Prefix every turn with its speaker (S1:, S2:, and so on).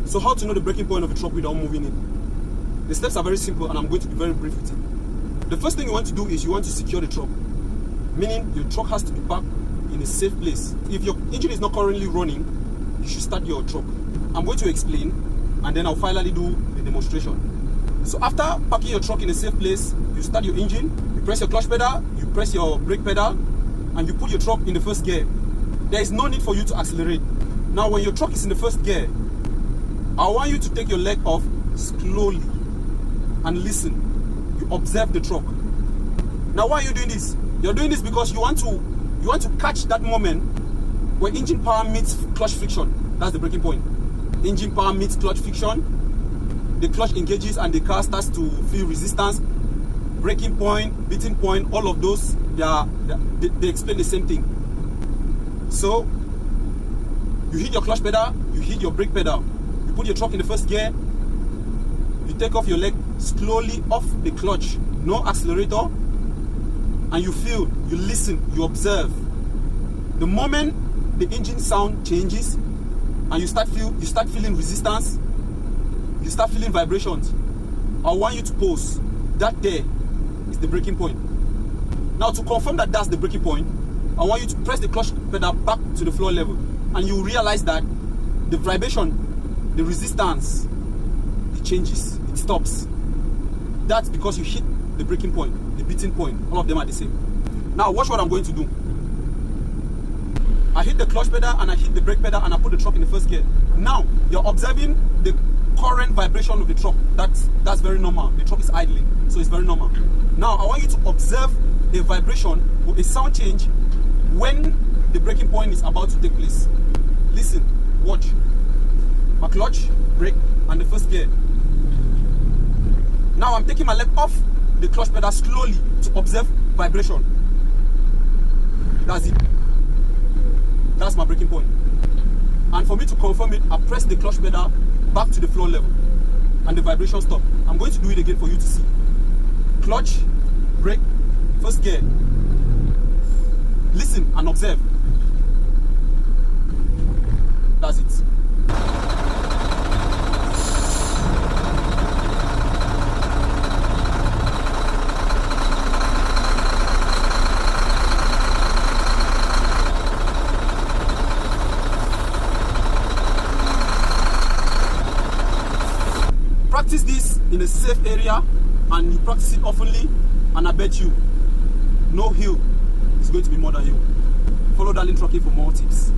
S1: So how to know the braking point of a truck without moving it? The steps are very simple and I'm going to be very brief with it. The first thing you want to do is you want to secure the truck. Meaning your truck has to be parked in a safe place. If your engine is not currently running, you should start your truck. I'm going to explain and then I'll finally do the demonstration. So after parking your truck in a safe place, you start your engine, you press your clutch pedal, you press your brake pedal, and you put your truck in the first gear. There is no need for you to accelerate. Now when your truck is in the first gear, I want you to take your leg off slowly and listen. You observe the truck. Now why are you doing this? You're doing this because you want to catch that moment where engine power meets clutch friction. That's the braking point. Engine power meets clutch friction. The clutch engages and the car starts to feel resistance. Braking point, beating point, all of those, they explain the same thing. So you hit your clutch pedal, you hit your brake pedal. You put your truck in the first gear, you take off your leg slowly off the clutch, no accelerator, and you feel, you listen, you observe. The moment the engine sound changes and you start feeling resistance, you start feeling vibrations, I want you to pause. That there is the braking point. Now to confirm that that's the braking point, I want you to press the clutch pedal back to the floor level and you realize that the vibration, the resistance, it changes, it stops. That's because you hit the braking point, the beating point. All of them are the same. Now watch what I'm going to do. I hit the clutch pedal and I hit the brake pedal and I put the truck in the first gear. Now you're observing the current vibration of the truck. That's very normal. The truck is idling, so it's very normal. Now I want you to observe a vibration or a sound change when the braking point is about to take place. Listen, watch. My clutch, brake, and the first gear. Now I'm taking my leg off the clutch pedal slowly to observe vibration. That's it. That's my braking point. And for me to confirm it, I press the clutch pedal back to the floor level and the vibration stopped. I'm going to do it again for you to see. Clutch, brake, first gear. Listen and observe. That's it. Practice this in a safe area and you practice it oftenly, and I bet you no hill is going to be more than you. Follow Darling Trucking for more tips.